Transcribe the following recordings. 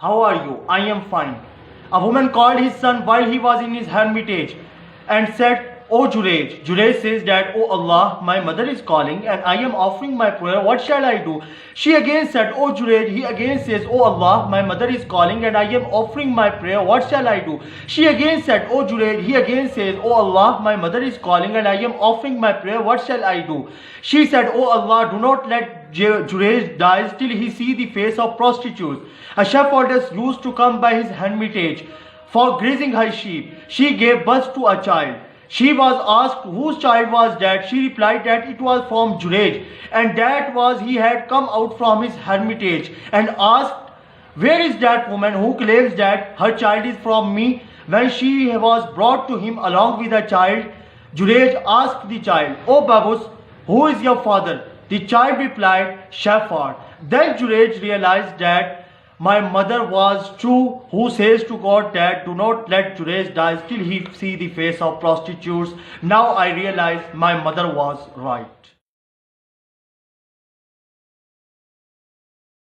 How are you? I am fine. A woman called his son while he was in his hermitage and said, O Jurej. Jurej says that, O Allah, my mother is calling and I am offering my prayer. What shall I do? She again said, O Jurej. He again says, O Allah, my mother is calling and I am offering my prayer. What shall I do? She again said, O Jurej. He again says, O Allah, my mother is calling and I am offering my prayer. What shall I do? She said, O Allah, do not let Jurej die till he see the face of prostitutes. A shepherdess used to come by his hermitage for grazing her sheep. She gave birth to a child. She was asked whose child was that. She replied that it was from Jurej, and that was he had come out from his hermitage, and asked, where is that woman who claims that her child is from me? When she was brought to him along with a child, Jurej asked the child, O Babus, who is your father? The child replied, Shepherd. Then Jurej realized that my mother was true, who says to God that do not let Jurej die till he see the face of prostitutes. Now I realize my mother was right.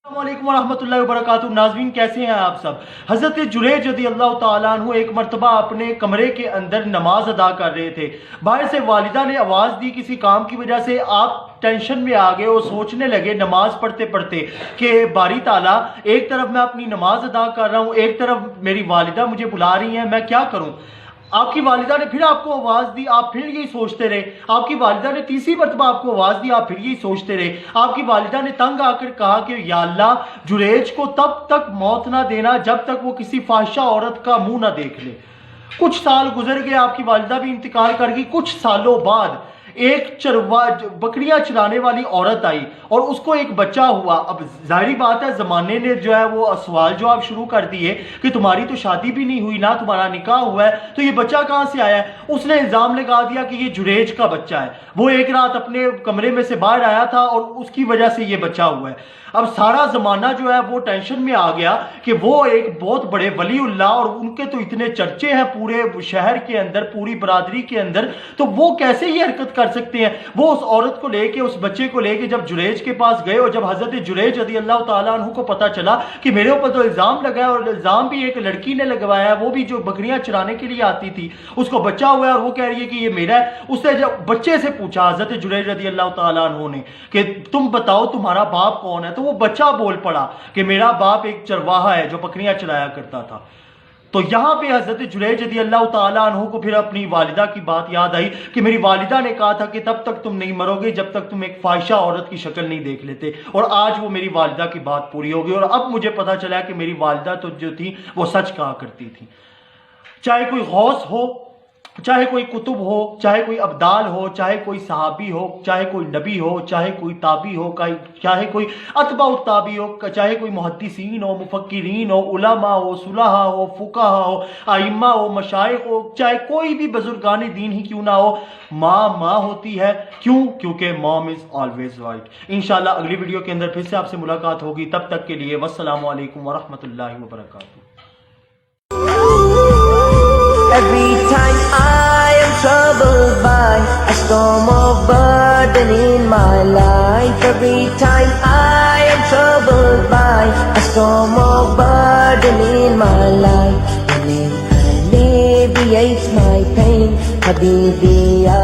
अस्सलामुअलैकुम वरहमतुल्लाहि वबरकातुहू। नाज़रीन, कैसे हैं आप सब? हज़रत जुरैज रज़ी अल्लाह ताला अन्हु एक मरतबा अपने कमरे के अंदर नमाज अदा कर रहे थे। बाहर से वालिदा ने आवाज़ दी किसी काम की वजह से। आप टेंशन में आ गए और सोचने लगे नमाज पढ़ते पढ़ते कि बारी ताला, एक तरफ मैं अपनी नमाज अदा कर रहा हूँ, एक तरफ मेरी वालिदा मुझे बुला रही हैं, मैं क्या करूँ? आपकी वालिदा ने फिर आपको आवाज़ दी, आप फिर यही सोचते रहे। आपकी वालिदा ने तीसरी मरतबा आपको आवाज़ दी, आप फिर यही सोचते रहे। आपकी वालिदा ने तंग आकर कहा कि या अल्लाह, जुरैज को तब तक मौत ना देना जब तक वो किसी फाहिशा औरत का मुंह ना देख ले। कुछ साल गुजर गए, आपकी वालिदा भी इंतकाल कर गई। कुछ सालों बाद एक बकरियां चराने वाली औरत आई और उसको एक बच्चा हुआ। अब जाहिर बात है, ज़माने ने जो है वो सवाल जवाब शुरू कर दिए कि तुम्हारी तो शादी भी नहीं हुई, ना तुम्हारा निकाह हुआ है, तो ये बच्चा कहाँ से आया है? उसने इल्ज़ाम लगा दिया कि ये जुरैज का बच्चा है। वो एक रात अपने कमरे में से बाहर आया था और उसकी वजह से ये बच्चा हुआ है। अब सारा ज़माना जो है वो टेंशन में आ गया कि वो एक बहुत बड़े वलीउल्लाह और उनके तो इतने चर्चे हैं पूरे शहर के अंदर, पूरी बरादरी के अंदर, तो वो कैसे ये हरकत कर सकते हैं? वो उस औरत को लेके, उस बच्चे को लेके जब जुरैज के पास गए और जब हज़रत जुरैज रज़ी अल्लाह ताला अन्हु को पता चला कि मेरे ऊपर तो इल्ज़ाम लगा है और इल्ज़ाम भी एक लड़की ने लगवाया है, वो भी जो बकरियां चराने के लिए आती थी, उसको बच्चा हुआ है और वो कह रही है कि ये मेरा है। उसने जब बच्चे से पूछा हज़रत जुरैज रज़ी अल्लाह ताला अन्हु ने कि तुम बताओ तुम्हारा बाप कौन है, तो वो बच्चा बोल पड़ा कि मेरा बाप एक चरवाहा है जो बकरियां चराया करता था। तो यहाँ पे हज़रत जुरैज रज़ी अल्लाह ताला अन्हु को फिर अपनी वालिदा की बात याद आई कि मेरी वालिदा ने कहा था कि तब तक तुम नहीं मरोगे जब तक तुम एक फाहिशा औरत की शक्ल नहीं देख लेते, और आज वो मेरी वालिदा की बात पूरी हो गई और अब मुझे पता चला कि मेरी वालिदा तो जो थी वो सच कहा करती थी। चाहे कोई गौस हो, चाहे कोई कुतुब हो, चाहे कोई अब्दाल हो, चाहे कोई सहाबी हो, चाहे कोई नबी हो, चाहे कोई ताबी हो, चाहे कोई अतबाउ ताबी हो, चाहे कोई मुहद्दिसीन हो, मुफक्किरीन हो, उलमा हो, सुलहा हो, फुकाहा हो, आइम्मा हो, मशाइख हो, चाहे कोई भी बुजुर्गान दीन ही क्यों ना हो, माँ होती है। क्यों? क्योंकि मॉम इज ऑलवेज राइट। इंशाल्लाह अगली वीडियो के अंदर फिर से आपसे मुलाकात होगी। तब तक के लिए वस्सलामु अलैकुम वरहमतुल्लाहि वबरकातुहू। Every time I am troubled by a storm of burden in my life, every time I am troubled by a storm of burden in my life, your name alleviates my pain, Habibi ya